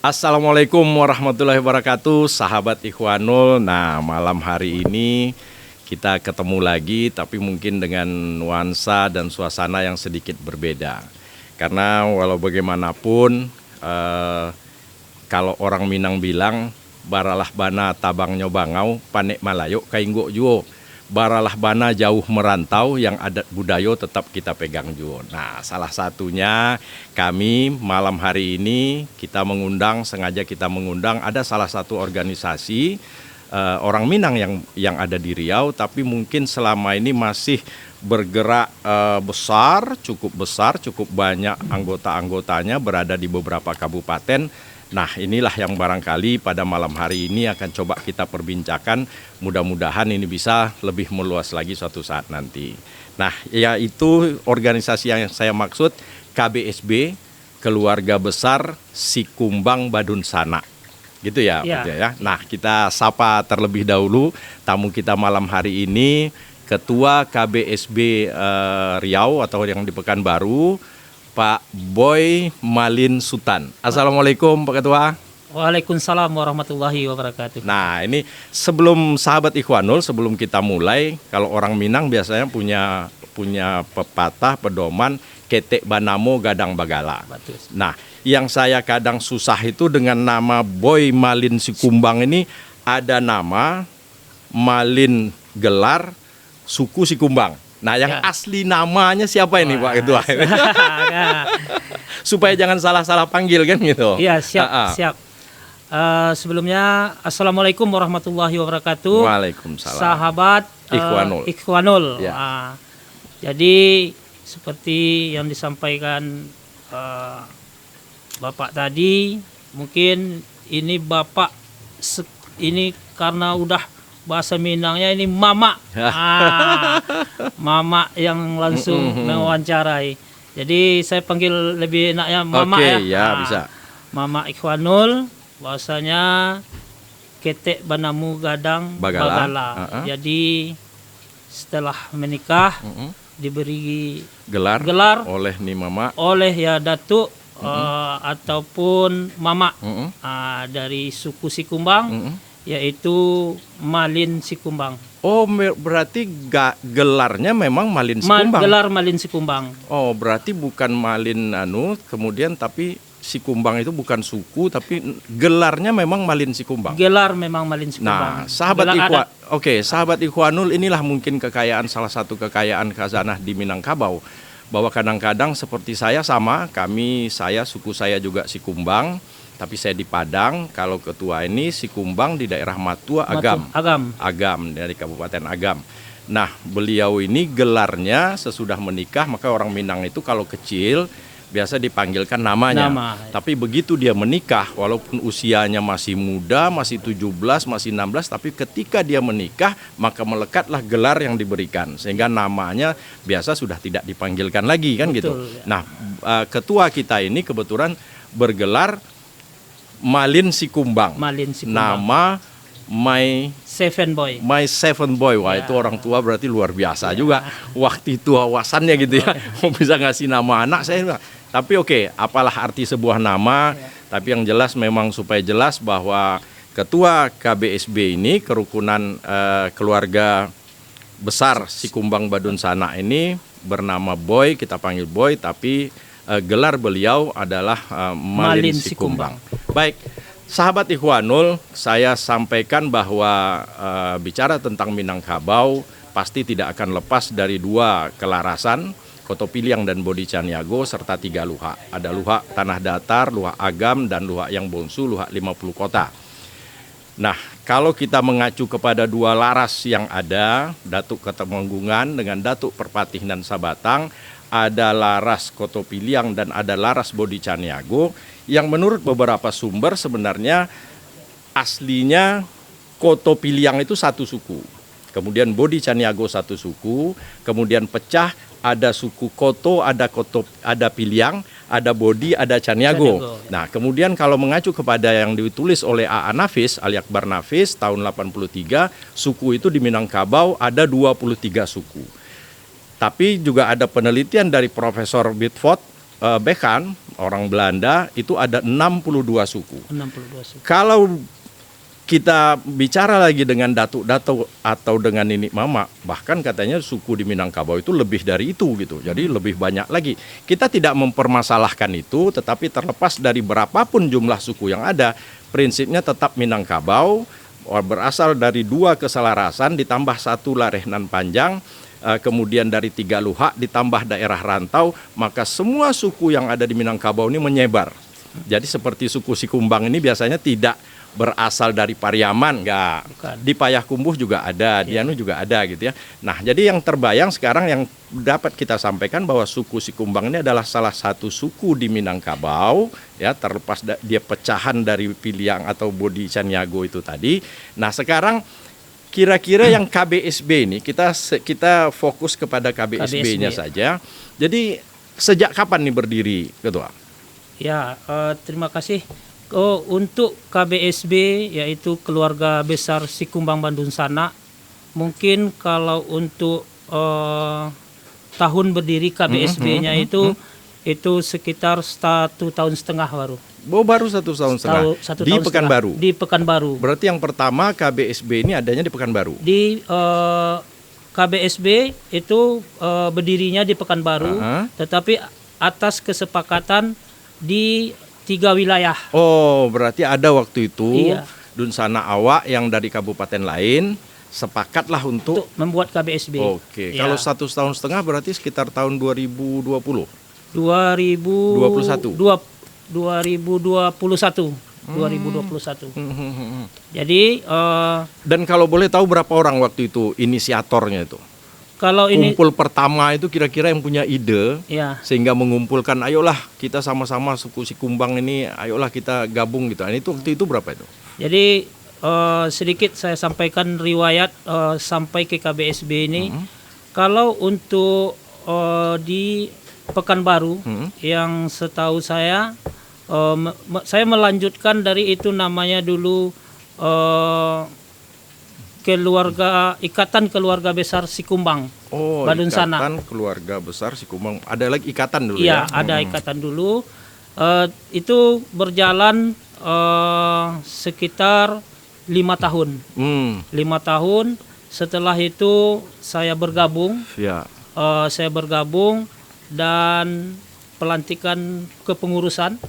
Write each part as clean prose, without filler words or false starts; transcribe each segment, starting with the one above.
Assalamualaikum warahmatullahi wabarakatuh, sahabat Ikhwanul. Nah, malam hari ini kita ketemu lagi, tapi mungkin dengan nuansa dan suasana yang sedikit berbeda. Karena walau bagaimanapun, kalau orang Minang bilang, baralah bana tabang nyobangau, panek malayo kainggo juo. Baralah bana jauh merantau, yang adat budaya tetap kita pegang juga. Nah, salah satunya kami malam hari ini sengaja kita mengundang ada salah satu organisasi orang Minang yang ada di Riau, tapi mungkin selama ini masih bergerak cukup besar, cukup banyak anggota-anggotanya berada di beberapa kabupaten. Nah, inilah yang barangkali pada malam hari ini akan coba kita perbincangkan. Mudah-mudahan ini bisa lebih meluas lagi suatu saat nanti. Nah, yaitu organisasi yang saya maksud KBSB, Keluarga Besar Sikumbang Badunsana. Gitu ya, ya. Ya. Nah, kita sapa terlebih dahulu tamu kita malam hari ini, Ketua KBSB Riau atau yang di Pekanbaru, Pak Boy Malin Sutan. Assalamualaikum Pak Ketua. Waalaikumsalam warahmatullahi wabarakatuh. Nah, ini sebelum sahabat Ikhwanul, sebelum kita mulai, kalau orang Minang biasanya punya pepatah pedoman ketek banamo gadang bagala. Betul. Nah, yang saya kadang susah itu dengan nama Boy Malin Sikumbang ini, ada nama Malin gelar suku Sikumbang. Nah, yang asli namanya siapa ini Pak Ketua? Supaya jangan salah-salah panggil kan gitu. Iya, siap. Sebelumnya Assalamualaikum warahmatullahi wabarakatuh. Waalaikumsalam. Sahabat Ikhwanul. Ya. Jadi seperti yang disampaikan Bapak tadi, mungkin ini Bapak ini karena udah bahasa Minangnya ini mama, mama yang langsung mewawancarai. Jadi saya panggil lebih enaknya mama. Ya, bisa. Mama Ikhwanul, bahasanya ketek banamu gadang bagala. Jadi setelah menikah diberi gelar oleh nih mama, oleh ya datuk ataupun mama dari suku Sikumbang. Yaitu Malin Sikumbang. Oh, berarti gelarnya memang Malin Sikumbang. Gelar Malin Sikumbang. Oh, berarti bukan Malin kemudian tapi Sikumbang itu bukan suku, tapi gelarnya memang Malin Sikumbang. Gelar memang Malin Sikumbang. Nah, sahabat Ikhwanul, inilah mungkin salah satu kekayaan khazanah di Minangkabau, bahwa kadang-kadang seperti saya suku saya juga Sikumbang. Tapi saya di Padang, kalau ketua ini Sikumbang di daerah Matua Agam dari Kabupaten Agam. Nah, beliau ini gelarnya sesudah menikah, maka orang Minang itu kalau kecil biasa dipanggilkan namanya. Tapi begitu dia menikah, walaupun usianya masih muda, masih 17, masih 16, tapi ketika dia menikah, maka melekatlah gelar yang diberikan. Sehingga namanya biasa sudah tidak dipanggilkan lagi kan. Betul, gitu. Ya. Nah, ketua kita ini kebetulan bergelar Malin Sikumbang. Nama My Seven Boy. Wah, itu orang tua berarti luar biasa juga. Waktu itu wawasannya gitu ya. Mau bisa ngasih nama anak saya. Tapi apalah arti sebuah nama. Tapi yang jelas memang supaya jelas bahwa ketua KBSB ini, kerukunan keluarga besar Sikumbang Badunsana ini bernama Boy, kita panggil Boy, tapi gelar beliau adalah Malin Sikumbang. Baik, sahabat Ikhwanul, saya sampaikan bahwa bicara tentang Minangkabau pasti tidak akan lepas dari dua kelarasan, Koto Piliang dan Bodi Caniago, serta 3 luha. Ada luha Tanah Datar, luha Agam, dan luha yang bongsu, luha 50 kota. Nah, kalau kita mengacu kepada dua laras yang ada, Datuk Ketemenggungan dengan Datuk Perpatihan Sabatang, ada laras Koto Piliang dan ada laras Bodi Caniago, yang menurut beberapa sumber sebenarnya aslinya Koto Piliang itu satu suku. Kemudian Bodi Caniago satu suku, kemudian pecah, ada suku Koto, ada Piliang, ada Bodi, ada Caniago. Nah, kemudian kalau mengacu kepada yang ditulis oleh A.A. Nafis, Ali Akbar Nafis tahun 83, suku itu di Minangkabau ada 23 suku. Tapi juga ada penelitian dari Profesor Bitford Bekan orang Belanda itu ada 62 suku. 62 suku. Kalau kita bicara lagi dengan Datuk-Datuk atau dengan Ninik Mama, bahkan katanya suku di Minangkabau itu lebih dari itu gitu. Jadi lebih banyak lagi. Kita tidak mempermasalahkan itu, tetapi terlepas dari berapapun jumlah suku yang ada, prinsipnya tetap Minangkabau berasal dari 2 keselarasan ditambah 1 larehnan panjang, kemudian dari 3 luhak ditambah daerah rantau, maka semua suku yang ada di Minangkabau ini menyebar. Jadi seperti suku Sikumbang ini biasanya tidak berasal dari Pariaman, enggak. Bukan. Di Payakumbuh juga ada, di Anu juga ada gitu ya. Nah, jadi yang terbayang sekarang yang dapat kita sampaikan bahwa suku Sikumbang ini adalah salah satu suku di Minangkabau, ya, terlepas dia pecahan dari Piliang atau Bodi Caniago itu tadi. Nah, sekarang kira-kira yang KBSB ini kita fokus kepada KBSB-nya saja. Jadi sejak kapan nih berdiri, Ketua? Ya, terima kasih. Untuk KBSB yaitu Keluarga Besar Sikumbang Bandung Sanak, mungkin kalau untuk tahun berdiri KBSB-nya itu sekitar 1,5 tahun baru. Oh, baru 1,5 tahun. Di Pekanbaru. Di Pekanbaru. Berarti yang pertama KBSB ini adanya di Pekanbaru. Di KBSB itu berdirinya di Pekanbaru, tetapi atas kesepakatan di 3 wilayah. Oh, berarti ada waktu itu Iya. Dunsana Awak yang dari kabupaten lain sepakatlah untuk membuat KBSB. Oke, Ya. kalau 1,5 tahun berarti sekitar tahun 2020. 2021. Jadi Dan kalau boleh tahu berapa orang waktu itu inisiatornya itu? kalau ini Kumpul pertama itu kira-kira yang punya ide ya, sehingga mengumpulkan, ayolah kita sama-sama suku Sikumbang ini, ayolah kita gabung gitu. Nah, itu waktu itu berapa itu? jadi sedikit saya sampaikan riwayat sampai ke KBSB ini. Kalau untuk di Pekanbaru yang setahu saya saya melanjutkan dari itu, namanya dulu Ikatan Keluarga Besar Sikumbang. Oh, Bandung Sanak. Ikatan Keluarga Besar Sikumbang. Ada lagi ikatan dulu Iya, ya? ada ikatan dulu. Itu berjalan sekitar 5 tahun. 5 tahun. Setelah itu saya bergabung. Ya. Saya bergabung dan pelantikan kepengurusan.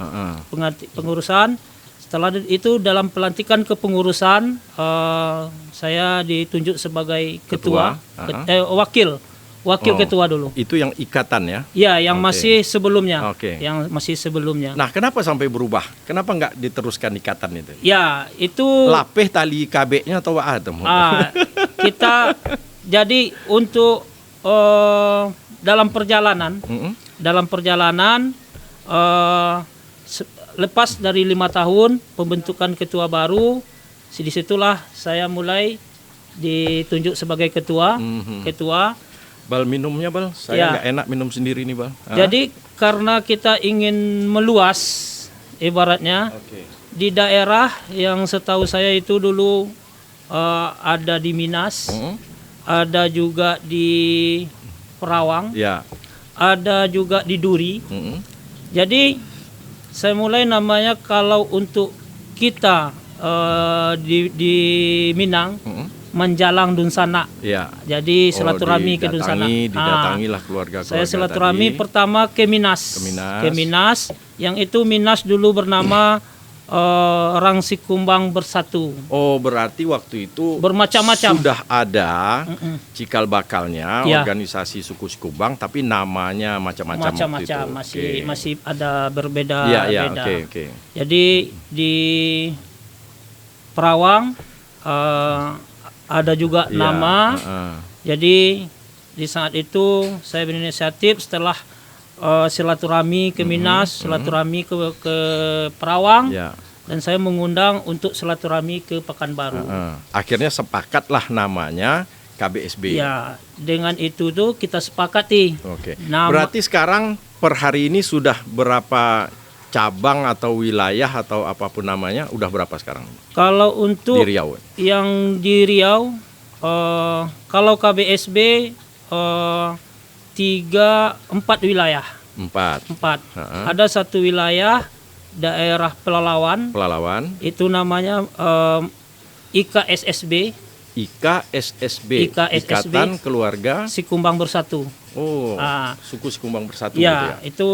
Pengurusan. Setelah itu dalam pelantikan kepengurusan saya ditunjuk sebagai ketua, wakil ketua dulu. Itu yang ikatan ya? Ya, yang masih sebelumnya. Oke. Yang masih sebelumnya. Nah, kenapa sampai berubah? Kenapa nggak diteruskan ikatan itu? Ya, itu Lapeh tali KB-nya atau apa? kita jadi untuk dalam perjalanan lepas dari 5 tahun pembentukan ketua baru, disitulah saya mulai ditunjuk sebagai ketua. Bal, minumnya Bal, saya nggak enak minum sendiri nih Bal. Jadi karena kita ingin meluas, ibaratnya di daerah yang setahu saya itu dulu ada di Minas, ada juga di Perawang, ada juga di Duri. Jadi saya mulai namanya, kalau untuk kita di Minang, menjalang Dunsana. Ya. Jadi silaturahmi ke Dunsana. Didatangilah keluarga-keluarga saya silaturahmi tadi. pertama ke Minas. Ke Minas. Yang itu Minas dulu bernama Orang Sikumbang Bersatu. Oh, berarti waktu itu bermacam-macam sudah ada cikal bakalnya organisasi suku Sikumbang, tapi namanya macam-macam. Macam-macam, masih ada berbeda. Oke. Jadi di Perawang ada juga nama. Jadi di saat itu saya berinisiatif setelah silaturahmi ke Minas, silaturahmi ke Perawang, dan saya mengundang untuk silaturahmi ke Pekanbaru. Akhirnya sepakatlah namanya KBSB. Ya, dengan itu tuh kita sepakati. Oke. Berarti sekarang per hari ini sudah berapa cabang atau wilayah atau apapun namanya, udah berapa sekarang? Kalau untuk di Riau, yang di Riau, kalau KBSB 3-4 wilayah. 4. Ada satu wilayah daerah Pelalawan, itu namanya IKSSB, Ikatan Keluarga Sikumbang Bersatu. Suku Sikumbang Bersatu Ya, gitu ya. itu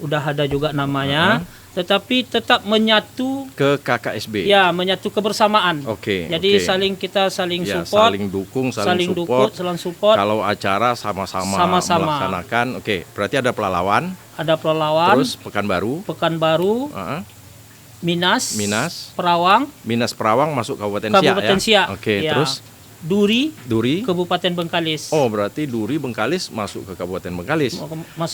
udah ada juga namanya, tetapi tetap menyatu ke KKSB. Ya, menyatu kebersamaan. Jadi kita saling support, saling dukung, saling support. Kalau acara sama-sama melaksanakan. Berarti ada Pelalawan, terus Pekanbaru, Minas, Perawang masuk Kabupaten Siak. Terus Duri, Kabupaten Bengkalis. Berarti Duri Bengkalis masuk ke Kabupaten Bengkalis.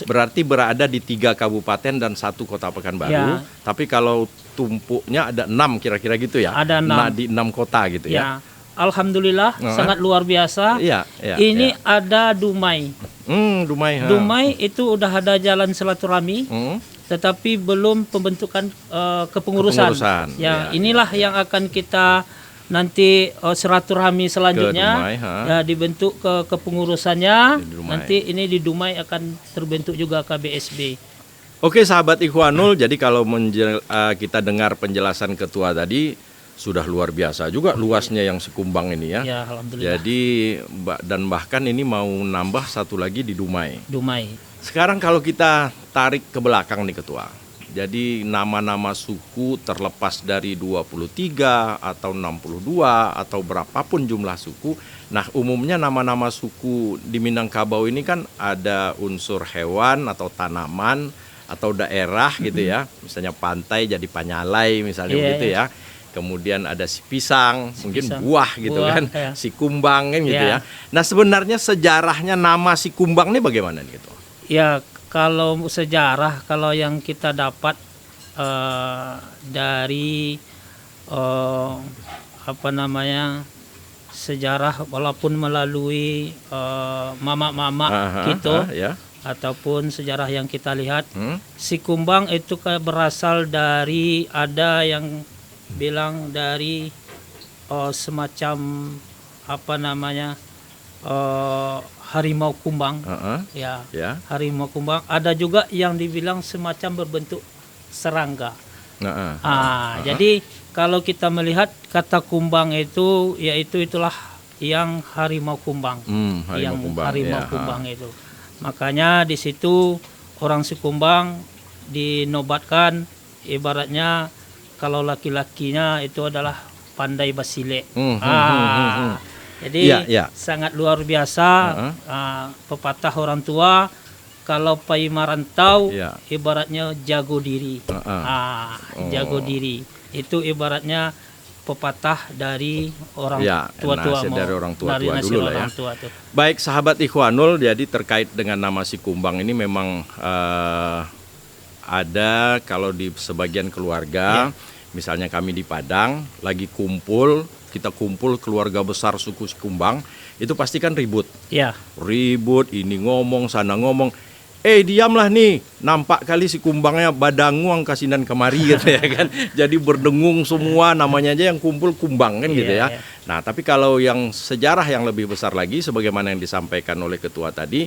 Berarti berada di 3 kabupaten dan 1 kota Pekanbaru. Tapi kalau tumpuknya ada 6 kira-kira gitu ya. Ada 6. Nah, di 6 kota gitu ya. Alhamdulillah sangat luar biasa. Ini ada Dumai. Dumai itu udah ada jalan silaturahmi. Tetapi belum pembentukan kepengurusan. Inilah yang akan kita nanti silaturahmi selanjutnya dibentuk kepengurusannya. Nanti ini di Dumai akan terbentuk juga KBSB. Sahabat Ikhwanul, jadi kalau kita dengar penjelasan ketua tadi sudah luar biasa juga luasnya yang Sikumbang ini ya. Alhamdulillah. Jadi dan bahkan ini mau nambah satu lagi di Dumai. Sekarang kalau kita tarik ke belakang nih ketua. Jadi nama-nama suku terlepas dari 23 atau 62 atau berapapun jumlah suku. Nah, umumnya nama-nama suku di Minangkabau ini kan ada unsur hewan atau tanaman atau daerah gitu ya. Misalnya pantai jadi Panyalai misalnya begitu ya. Kemudian ada si pisang, mungkin buah gitu kan. Si kumbang kan gitu ya. Nah, sebenarnya sejarahnya nama si kumbang ini bagaimana nih gitu? Ya, kalau sejarah, kalau yang kita dapat dari sejarah walaupun melalui mama-mama gitu, ataupun sejarah yang kita lihat, si kumbang itu berasal dari, ada yang bilang dari semacam harimau kumbang, harimau kumbang. Ada juga yang dibilang semacam berbentuk serangga. Jadi kalau kita melihat kata kumbang itu, itulah yang harimau kumbang, harimau kumbang itu. Makanya di situ orang Sikumbang dinobatkan, ibaratnya kalau laki-lakinya itu adalah pandai basile. Jadi sangat luar biasa pepatah orang tua, kalau pai marantau ibaratnya jago diri. Jago diri itu ibaratnya pepatah dari orang tua-tua, dari orang tua-tua dulu lah ya. Baik sahabat Ikhwanul, jadi terkait dengan nama si kumbang ini memang ada kalau di sebagian keluarga, misalnya kami di Padang lagi kita kumpul keluarga besar suku Sikumbang, itu pasti kan ribut. Ribut, ini ngomong, sana ngomong. Diamlah nih, nampak kali Sikumbangnya badanguang kasinan kemari gitu ya kan. Jadi berdengung semua, namanya aja yang kumpul kumbang kan gitu ya. Nah, tapi kalau yang sejarah yang lebih besar lagi, sebagaimana yang disampaikan oleh ketua tadi,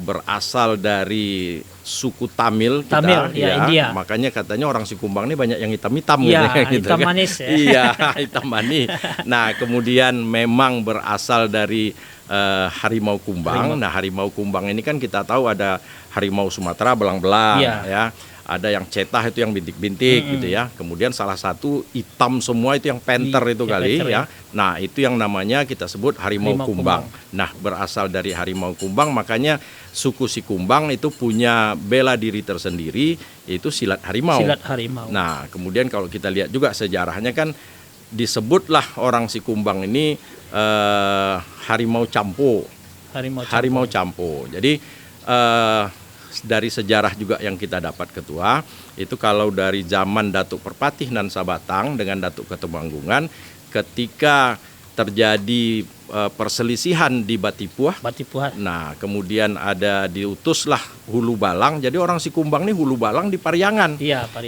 berasal dari suku Tamil kita, India. Makanya katanya orang Sikumbang ini banyak yang hitam-hitam gitu hitam kan. Manis ya. Iya, hitam manis. Nah, kemudian memang berasal dari harimau kumbang. Nah, harimau kumbang ini kan kita tahu ada harimau Sumatera belang-belang ya. Ada yang cetah itu yang bintik-bintik gitu ya. Kemudian salah satu hitam semua itu yang panther itu kali ya. Nah, itu yang namanya kita sebut harimau kumbang. Nah, berasal dari harimau kumbang, makanya suku Sikumbang itu punya bela diri tersendiri, yaitu silat harimau. Nah, kemudian kalau kita lihat juga sejarahnya kan disebutlah orang Sikumbang ini harimau campo. Harimau campo. Jadi dari sejarah juga yang kita dapat ketua, itu kalau dari zaman Datuk Perpatih Nan Sabatang dengan Datuk Ketemanggungan, ketika terjadi perselisihan di Batipuah. Nah, kemudian ada diutuslah Hulu Balang. Jadi orang Sikumbang ini Hulu Balang di Pariangan.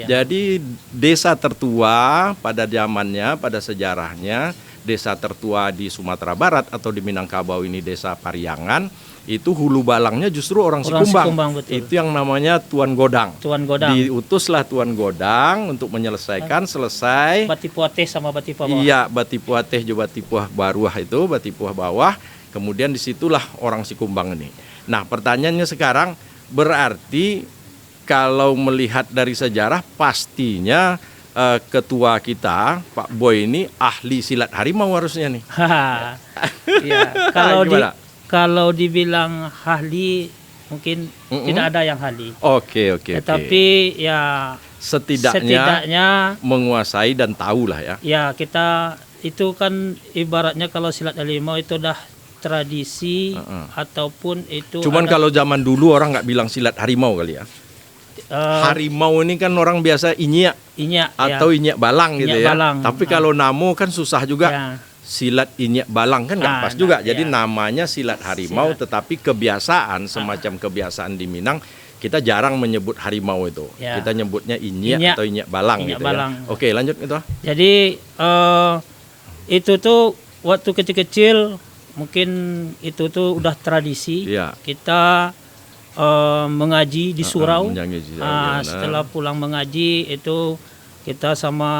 Jadi desa tertua pada zamannya, pada sejarahnya, desa tertua di Sumatera Barat atau di Minangkabau ini desa Pariangan, itu hulu balangnya justru orang Sikumbang. Betul. Itu yang namanya Tuan Godang. Tuan Godang. Diutuslah Tuan Godang untuk menyelesaikan, selesai. Batipuah Teh sama Batipuah Bawah. Iya, Batipuah Teh juga Batipuah Baruah itu, Batipuah Bawah. Kemudian disitulah orang Sikumbang ini. Nah, pertanyaannya sekarang, berarti kalau melihat dari sejarah pastinya ketua kita Pak Boy ini ahli silat harimau harusnya nih. Ya, kalau dibilang ahli mungkin tidak ada yang ahli. Oke. Tetapi ya setidaknya menguasai dan tahu lah ya. Ya, kita itu kan ibaratnya kalau silat harimau itu udah tradisi ataupun itu. Cuman kalau zaman dulu orang nggak bilang silat harimau kali ya. Harimau ini kan orang biasa inyak atau inyak balang gitu ya. Tapi kalau namo kan susah juga. Ya. Silat inyak balang kan nggak pas juga. Jadi namanya silat harimau, tetapi kebiasaan semacam kebiasaan di Minang kita jarang menyebut harimau itu. Ya. Kita nyebutnya inyak atau inyak balang gitu ya. Oke, lanjut itu. Jadi itu tuh waktu kecil-kecil mungkin itu tuh udah tradisi. Ya. Kita mengaji di surau. Setelah pulang mengaji itu kita sama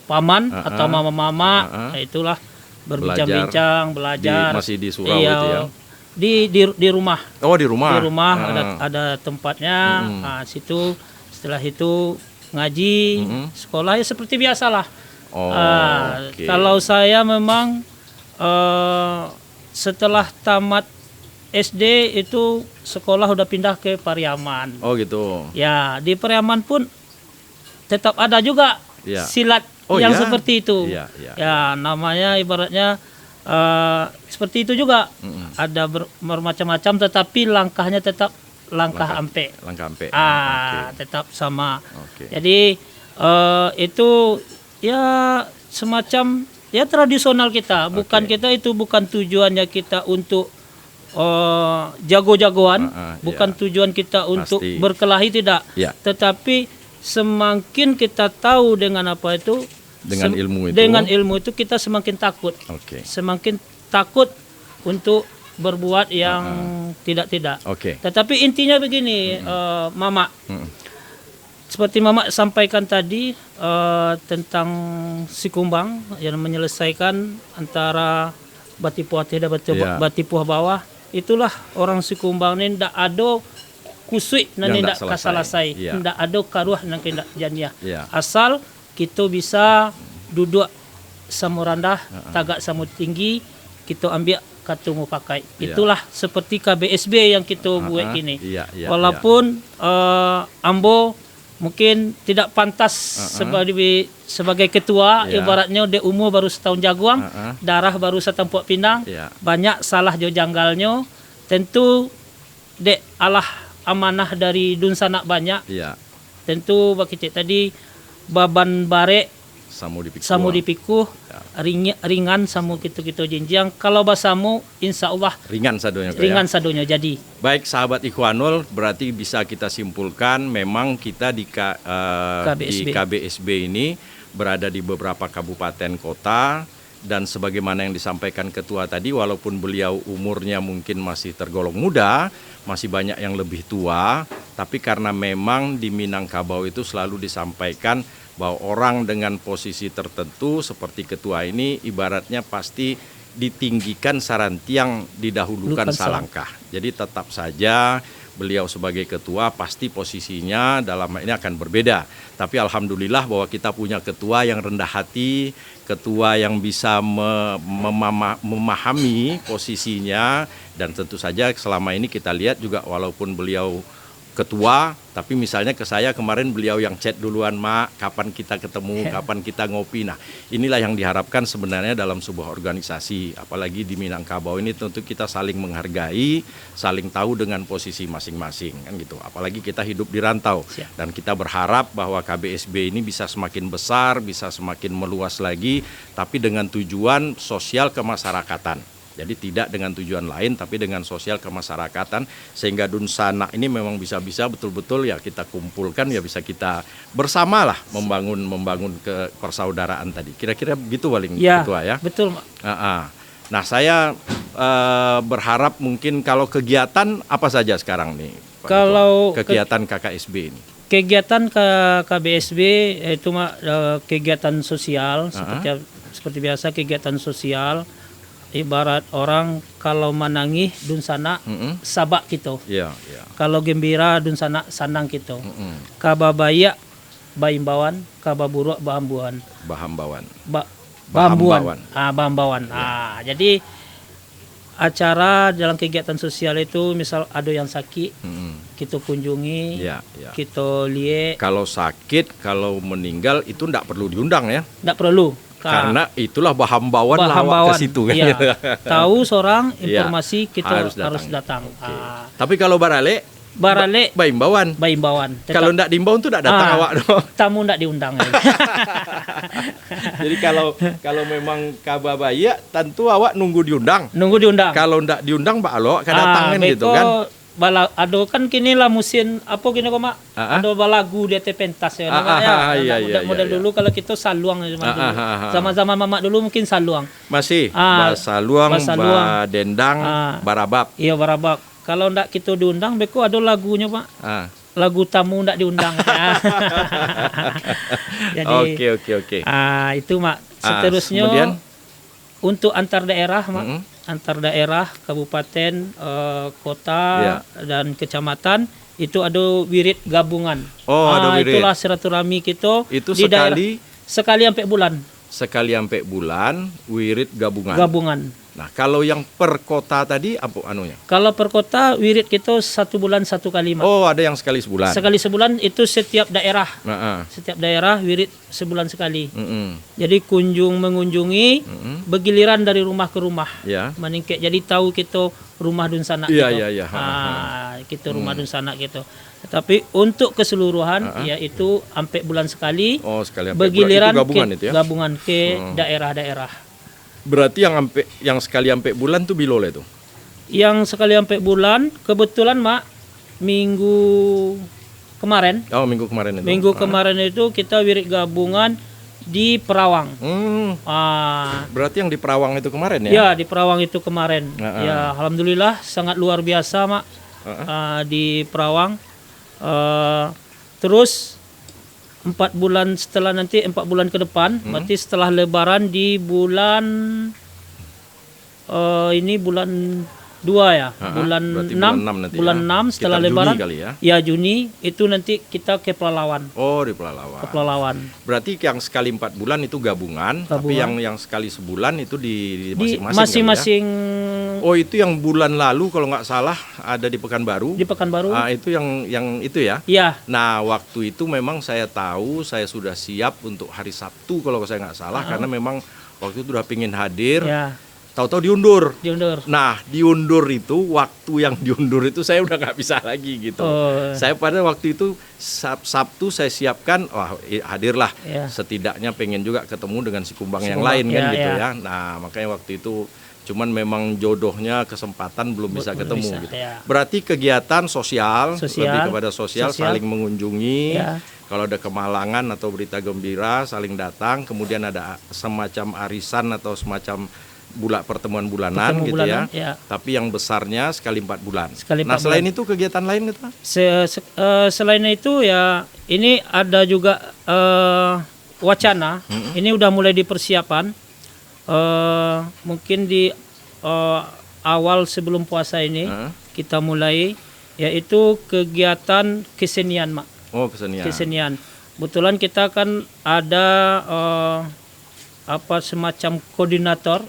paman atau mama-mama, itulah berbincang-bincang, belajar. Masih di surau itu ya? Di rumah. Oh, di rumah. Di rumah ada tempatnya. Situ setelah itu ngaji, sekolah ya seperti biasalah. Kalau saya memang setelah tamat SD itu sekolah udah pindah ke Pariaman. Oh gitu. Ya, di Pariaman pun tetap ada juga silat yang seperti itu. Ya, namanya ibaratnya seperti itu juga. Ada bermacam-macam, tetapi langkahnya tetap langkah ampe. Tetap sama. Jadi itu ya semacam ya tradisional kita. Bukan kita itu bukan tujuannya kita untuk jago-jagoan, bukan tujuan kita untuk berkelahi, tidak. Tetapi semakin kita tahu dengan apa itu, dengan ilmu itu kita semakin takut, semakin takut untuk berbuat yang tidak. Tetapi intinya begini, Mama, seperti Mama sampaikan tadi tentang Sikumbang yang menyelesaikan antara Batipuah Teh dan Batipuah Bawah. Itulah orang Sikumbang ini ndak ada kusui nan ndak kasalasai, ndak ada karuah nan ndak janiah. Asal kita bisa duduk samu rendah, tagak samu tinggi, kita ambil katumu pakai. Itulah seperti KBSB yang kita buat ini. Walaupun ambo mungkin tidak pantas sebagai ketua, ibaratnya de umur baru setahun jagoan, darah baru setempuk pinang, banyak salah jo janggalnya. Tentu de alah amanah dari dun sanak banyak. Tentu bagi tadi baban bare samu dipikuh, ringan samu gitu jenjang. Kalau basamu insya Allah ringan sadonya jadi. Baik sahabat Ikhwanul, berarti bisa kita simpulkan memang kita di KBSB ini berada di beberapa kabupaten kota, dan sebagaimana yang disampaikan ketua tadi, walaupun beliau umurnya mungkin masih tergolong muda, masih banyak yang lebih tua, tapi karena memang di Minangkabau itu selalu disampaikan bahwa orang dengan posisi tertentu seperti ketua ini ibaratnya pasti ditinggikan sarantiang, didahulukan salangkah. Jadi tetap saja beliau sebagai ketua pasti posisinya dalam ini akan berbeda. Tapi alhamdulillah bahwa kita punya ketua yang rendah hati, ketua yang bisa memahami posisinya, dan tentu saja selama ini kita lihat juga walaupun beliau ketua, tapi misalnya ke saya kemarin beliau yang chat duluan, Mak, kapan kita ketemu, kapan kita ngopi. Nah, inilah yang diharapkan sebenarnya dalam sebuah organisasi, apalagi di Minangkabau ini tentu kita saling menghargai, saling tahu dengan posisi masing-masing, kan gitu. Apalagi kita hidup di rantau, dan kita berharap bahwa KBSB ini bisa semakin besar, bisa semakin meluas lagi, tapi dengan tujuan sosial kemasyarakatan. Jadi tidak dengan tujuan lain tapi dengan sosial kemasyarakatan, sehingga Dunsana ini memang bisa-bisa betul-betul ya kita kumpulkan, ya bisa kita bersamalah membangun ke persaudaraan tadi. Kira-kira begitu paling Ya, Ketua ya. betul, Mak. Nah, saya berharap mungkin kalau kegiatan apa saja sekarang nih Pak Kalau Ketua? Kegiatan KKSB ini. Kegiatan KBSB itu kegiatan sosial seperti biasa, kegiatan sosial. Ibarat orang kalau menangis Dunsana sabak gitu. Iya, iya. Kalau gembira Dunsana sanang gitu. Kababaya baimbawan, kababuruk bahambuan. Bahambawan. Bahambuan. Bahambawan. Jadi acara dalam kegiatan sosial itu misal ada yang sakit, kita kunjungi, kita lihat. Kalau sakit, kalau meninggal itu tidak perlu diundang ya? Tidak perlu. Karena itulah bahambawan lawak ke situ kan. Iya. Tahu seorang informasi kita harus datang. Tapi kalau barale baimbawan. Kalau ndak diimbau tuh ndak datang awak dong. Tamu ndak diundang. Jadi kalau memang kababaya tentu awak nunggu diundang. Kalau ndak diundang Pak Alo kan datang kan gitu kan. Ado kan kini lah musim apa kini kok Mak? Ado balagu dia teh pentas ya. Model dulu kalau kita saluang zaman-zaman Mamak dulu mungkin saluang. Masih saluang, dendang, barabak. Iya barabak. Kalau ndak kita diundang beko ada lagunya Pak. Lagu tamu ndak diundang. Jadi Oke. Itu Mak. Seterusnya kemudian untuk antar daerah Mak. Antar daerah, kabupaten, kota dan kecamatan itu ada wirid gabungan. Ada wirid. Itulah silaturahmi kita. Itu di sekali sampai bulan. Sekali sampai bulan wirid gabungan. Nah, kalau yang per kota tadi apa anunya? Kalau per kota wirid kita 1 bulan 1 kali Mak. Ada yang sekali sebulan. Sekali sebulan itu setiap daerah. Setiap daerah wirid sebulan sekali. Jadi mengunjungi bergiliran dari rumah ke rumah. Meningkat. Jadi tahu kita rumah Dunsana gitu. Kita rumah Dunsana gitu. Tetapi untuk keseluruhan yaitu sampai bulan sekali. Sekali bergiliran bulan, itu gabungan ke daerah-daerah. Berarti yang sekali sampai bulan tuh bilole tuh. Yang sekali sampai bulan kebetulan Mak minggu kemarin. Minggu kemarin itu. Minggu kemarin itu kita wirid gabungan di Perawang. Berarti yang di Perawang itu kemarin ya? Ya, di Perawang itu kemarin. Ya, alhamdulillah sangat luar biasa Mak. Di Perawang. Terus 4 bulan setelah nanti 4 bulan ke depan, berarti setelah Lebaran di bulan ini bulan 2 ya, bulan 6 setelah Lebaran. Juni kali ya? Juni itu nanti kita ke Pelalawan. Di Pelalawan. Ke Pelalawan. Berarti yang sekali 4 bulan itu gabungan. Tapi yang sekali sebulan itu di masing-masing. Masing-masing. Itu yang bulan lalu kalau nggak salah ada di Pekanbaru. Di Pekanbaru. Itu yang itu ya? Iya. Nah, waktu itu memang saya tahu saya sudah siap untuk hari Sabtu kalau saya nggak salah, karena memang waktu itu udah pingin hadir. Tahu-tahu diundur. Nah, diundur itu waktu yang diundur itu saya udah nggak bisa lagi gitu. Saya pada waktu itu Sabtu saya siapkan, hadirlah. Setidaknya pengen juga ketemu dengan si Kumbang yang lain kan gitu ya. Nah, makanya waktu itu cuman memang jodohnya kesempatan belum bisa ketemu gitu. Berarti kegiatan sosial, lebih kepada sosial, saling mengunjungi. Kalau ada kemalangan atau berita gembira saling datang, kemudian ada semacam arisan atau semacam pertemuan bulanan gitu ya. Tapi yang besarnya sekali 4 bulan. Selain itu kegiatan lain gitu? Selain itu ya ini ada juga wacana. Ini udah mulai dipersiapan. Mungkin di awal sebelum puasa ini kita mulai, yaitu kegiatan kesenian Mak. Kesenian. Kebetulan kita kan ada semacam koordinator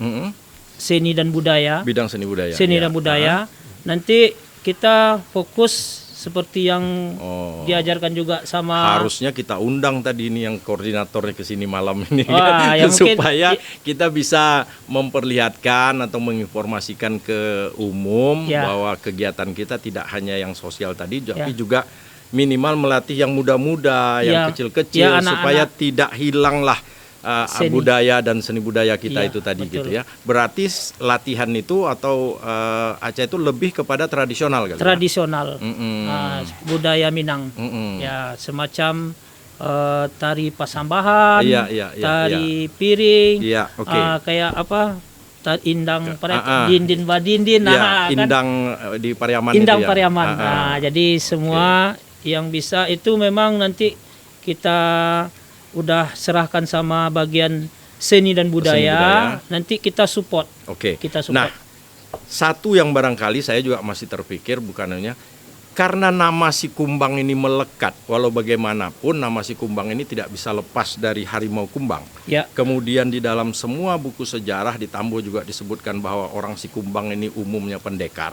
seni dan budaya. Bidang seni budaya. Dan budaya. Nanti kita fokus seperti yang diajarkan juga sama. Harusnya kita undang tadi ini yang koordinatornya ke sini malam ini supaya kita bisa memperlihatkan atau menginformasikan ke umum bahwa kegiatan kita tidak hanya yang sosial tadi, tapi juga minimal melatih yang muda-muda, yang kecil-kecil supaya tidak hilang lah Seni. budaya dan seni budaya kita Iya, itu tadi betul. gitu ya. Berarti latihan itu atau Aceh itu lebih kepada tradisional kali ya? Tradisional budaya Minang. Mm-mm. Ya, semacam tari pasambahan, Iya, iya, iya, tari piring, Iya, oke. kayak apa? Indang ah. dindin badindin, Ya, kan? indang di Pariaman Indang itu ya. Pariaman. Nah, jadi semua yang bisa itu memang nanti kita udah serahkan sama bagian seni dan budaya. Nanti kita support. Oke. Kita support. Nah, satu yang barangkali saya juga masih terpikir bukannya karena nama si Kumbang ini melekat, walau bagaimanapun nama si Kumbang ini tidak bisa lepas dari harimau Kumbang. Ya. Kemudian di dalam semua buku sejarah di Tambo juga disebutkan bahwa orang si Kumbang ini umumnya pendekar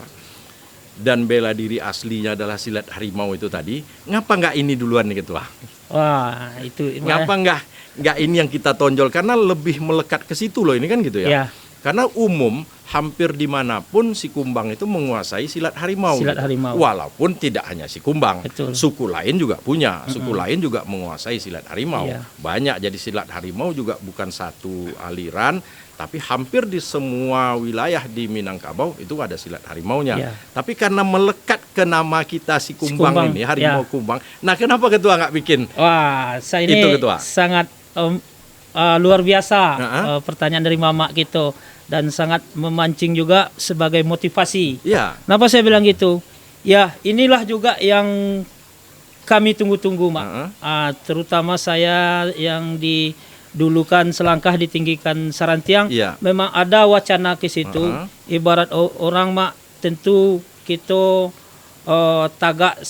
dan bela diri aslinya adalah silat harimau itu tadi. Ngapa nggak ini duluan nih Ketua? Wah, itu Ngapa nggak ini yang kita tonjol karena lebih melekat ke situ loh ini kan gitu ya. Ya. Karena umum hampir dimanapun si Kumbang itu menguasai silat harimau. Silat harimau. Walaupun tidak hanya si Kumbang, Betul. suku lain juga punya, suku lain juga menguasai silat harimau. Iya. Banyak, jadi silat harimau juga bukan satu aliran, tapi hampir di semua wilayah di Minangkabau itu ada silat harimaunya. Iya. Tapi karena melekat ke nama kita si Kumbang, ini, harimau ya. Kumbang. Nah, kenapa Ketua nggak bikin? Wah, saya ini Itu, Ketua. sangat luar biasa pertanyaan dari Mama gitu, dan sangat memancing juga sebagai motivasi. Iya. Kenapa saya bilang gitu? Ya, inilah juga yang kami tunggu-tunggu, Mak. Terutama saya yang didulukan selangkah ditinggikan Sarantiang, Iya. memang ada wacana ke situ. Ibarat orang, Mak, tentu kita tagak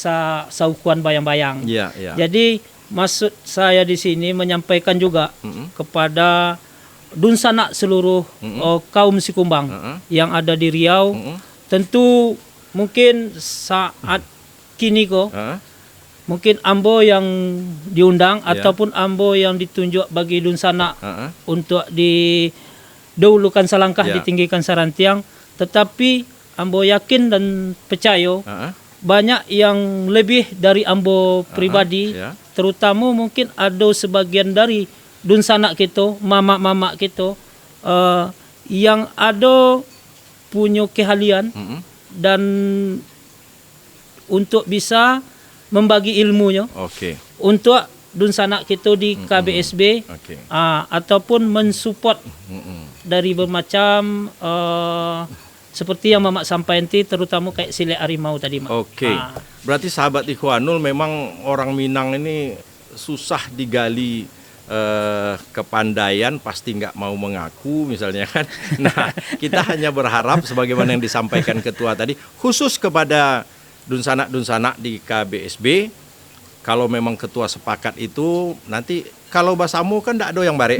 saukuan bayang-bayang. Iya, iya. Jadi maksud saya di sini menyampaikan juga kepada dunsanak seluruh kaum si Kumbang yang ada di Riau. Tentu mungkin saat kini kok mungkin ambo yang diundang ataupun ambo yang ditunjuk bagi dunsanak untuk didahulukan selangkah ditinggikan Sarantiang, tetapi ambo yakin dan percaya banyak yang lebih dari ambo pribadi, terutama mungkin ada sebagian dari dunsanak kita, mama-mama kita yang ada punya keahlian dan untuk bisa membagi ilmunya untuk dunsanak kita di KBSB ataupun mensupport dari bermacam seperti yang Mamak sampaikan terutama kayak silat harimau tadi, Mak. Berarti sahabat Ikhwanul memang orang Minang ini susah digali kepandaian, pasti nggak mau mengaku misalnya kan. Nah, kita hanya berharap sebagaimana yang disampaikan Ketua tadi, khusus kepada dunsanak-dunsanak di KBSB, kalau memang Ketua sepakat itu, nanti kalau Basamo kan tidak ada yang barek.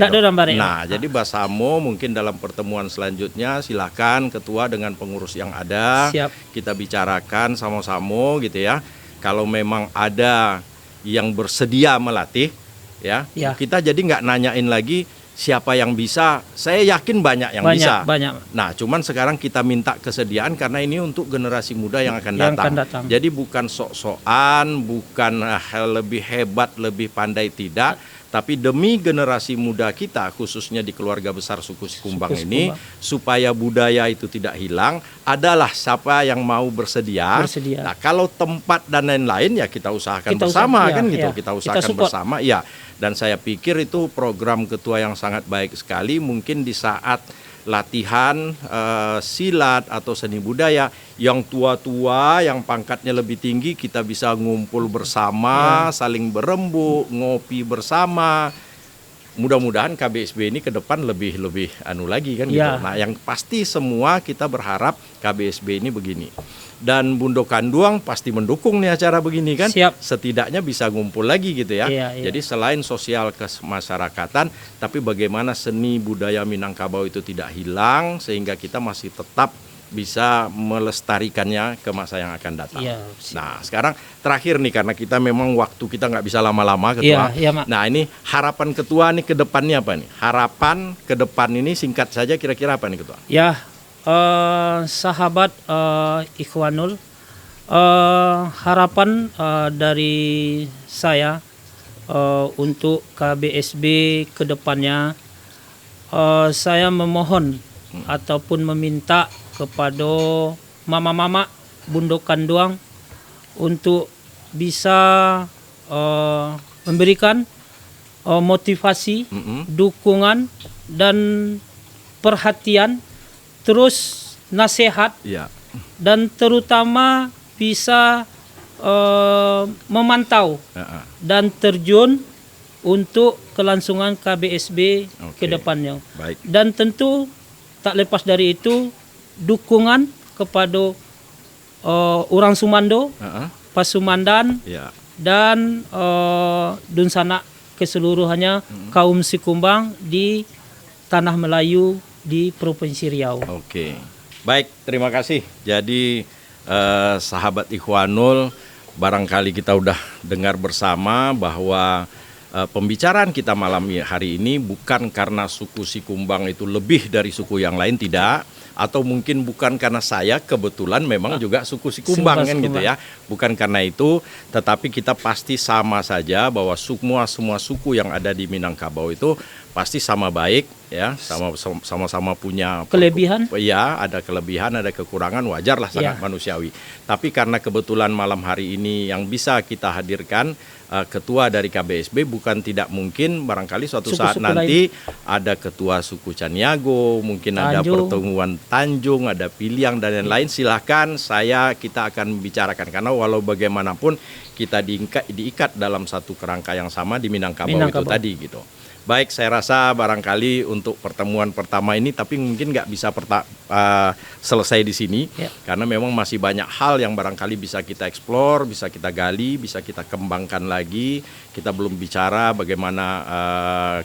Nah, jadi Basamo mungkin dalam pertemuan selanjutnya silakan Ketua dengan pengurus yang ada, kita bicarakan sama-sama gitu ya. Kalau memang ada yang bersedia melatih, ya. Kita jadi nggak nanyain lagi siapa yang bisa. Saya yakin banyak yang bisa. Nah, cuman sekarang kita minta kesediaan karena ini untuk generasi muda yang akan datang. Jadi bukan sok-sokan, bukan lebih hebat, lebih pandai, tidak. Tapi demi generasi muda kita, khususnya di keluarga besar suku Kumbang ini, supaya budaya itu tidak hilang, adalah siapa yang mau bersedia. Nah, kalau tempat dan lain-lain ya kita usahakan bersama kan gitu. Kita usahakan bersama, ya. Dan saya pikir itu program Ketua yang sangat baik sekali. Mungkin di saat latihan silat atau seni budaya yang tua-tua, yang pangkatnya lebih tinggi, kita bisa ngumpul bersama, saling berembuk, ngopi bersama. Mudah-mudahan KBSB ini ke depan lebih anu lagi kan gitu. Nah, yang pasti semua kita berharap KBSB ini begini. Dan Bundo Kanduang pasti mendukung nih acara begini kan. Setidaknya bisa ngumpul lagi gitu ya. Jadi selain sosial kemasyarakatan, tapi bagaimana seni budaya Minangkabau itu tidak hilang sehingga kita masih tetap bisa melestarikannya ke masa yang akan datang. Nah, sekarang terakhir nih, karena kita memang waktu kita nggak bisa lama-lama, Ketua. Nah, ini harapan Ketua nih ke depannya apa nih? Harapan ke depan ini singkat saja kira-kira apa nih, Ketua? Sahabat Ikhwanul, harapan dari saya untuk KBSB ke depannya, saya memohon ataupun meminta kepada mama-mama Bundo Kanduang untuk bisa memberikan motivasi, dukungan dan perhatian, terus nasihat, dan terutama bisa memantau dan terjun untuk kelangsungan KBSB ke depannya. Baik. Dan tentu tak lepas dari itu dukungan kepada orang Sumando, Pasumandan, dan Dunsana keseluruhannya, kaum Sikumbang di Tanah Melayu di Provinsi Riau. Oke. Baik, terima kasih. Jadi sahabat Ikhwanul, barangkali kita udah dengar bersama bahwa pembicaraan kita malam hari ini bukan karena suku Sikumbang itu lebih dari suku yang lain, tidak. Atau mungkin bukan karena saya kebetulan memang juga suku Sikumbang kan gitu ya. Bukan karena itu, tetapi kita pasti sama saja bahwa semua suku yang ada di Minangkabau itu pasti sama baik ya, sama-sama punya kelebihan. Ya, ada kelebihan, ada kekurangan, wajar lah, sangat manusiawi. Tapi karena kebetulan malam hari ini yang bisa kita hadirkan ketua dari KBSB, bukan tidak mungkin barangkali suatu saat nanti ada ketua suku Caniago, mungkin ada pertemuan Tanjung, ada Piliang dan lain-lain. Silahkan, kita akan membicarakan, karena walau bagaimanapun kita diikat dalam satu kerangka yang sama di Minangkabau itu tadi gitu. Baik, saya rasa barangkali untuk pertemuan pertama ini, tapi mungkin nggak bisa selesai di sini, karena memang masih banyak hal yang barangkali bisa kita eksplor, bisa kita gali, bisa kita kembangkan lagi. Kita belum bicara bagaimana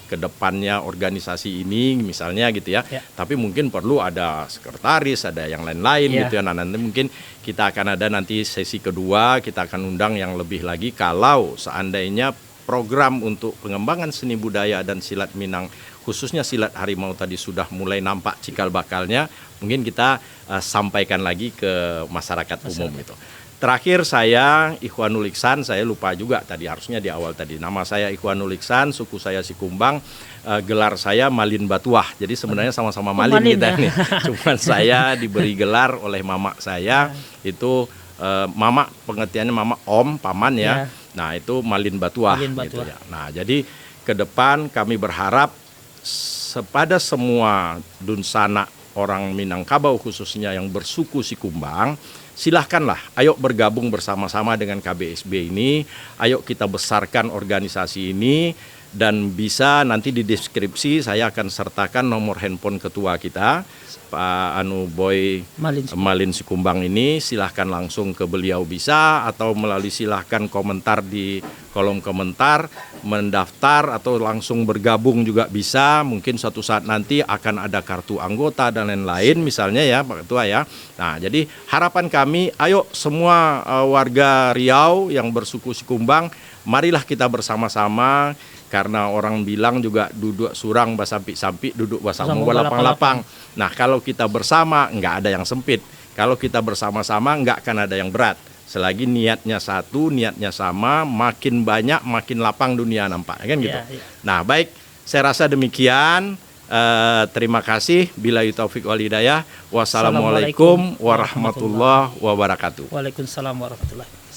ke depannya organisasi ini, misalnya gitu ya. Tapi mungkin perlu ada sekretaris, ada yang lain-lain gitu ya. Nah, nanti mungkin kita akan ada nanti sesi kedua, kita akan undang yang lebih lagi kalau seandainya program untuk pengembangan seni budaya dan silat Minang, khususnya silat harimau tadi sudah mulai nampak cikal bakalnya, mungkin kita sampaikan lagi ke masyarakat umum itu. Terakhir, saya Ikhwanul Iksan, saya lupa juga tadi, harusnya di awal tadi. Nama saya Ikhwanul Iksan, suku saya Sikumbang, gelar saya Malin Batuah. Jadi sebenarnya sama-sama Malin kita nih. Cuman saya diberi gelar oleh mama saya, itu mama pengertiannya mama om, paman ya. Nah, itu Malin Batuah. Gitu ya. Nah, jadi ke depan kami berharap pada semua Dunsana orang Minangkabau khususnya yang bersuku Sikumbang, silahkanlah, ayo bergabung bersama-sama dengan KBSB ini, ayo kita besarkan organisasi ini, dan bisa nanti di deskripsi saya akan sertakan nomor handphone ketua kita, Pak Boy Malin Sikumbang ini. Silahkan langsung ke beliau bisa, atau melalui silahkan komentar di kolom komentar, mendaftar atau langsung bergabung juga bisa. Mungkin suatu saat nanti akan ada kartu anggota dan lain-lain misalnya ya Pak Ketua ya. Nah, jadi harapan kami, ayo semua warga Riau yang bersuku Sikumbang, marilah kita bersama-sama. Karena orang bilang juga duduk surang basampi-sampi, duduk basamu lapang-lapang. Nah, kalau kita bersama nggak ada yang sempit. Kalau kita bersama-sama nggak akan ada yang berat. Selagi niatnya satu, niatnya sama, makin banyak, makin lapang dunia nampak, kan gitu. Nah, baik, saya rasa demikian. Terima kasih. Billahi taufik wal hidayah. Wassalamualaikum warahmatullahi wabarakatuh. Waalaikumsalam warahmatullahi wabarakatuh.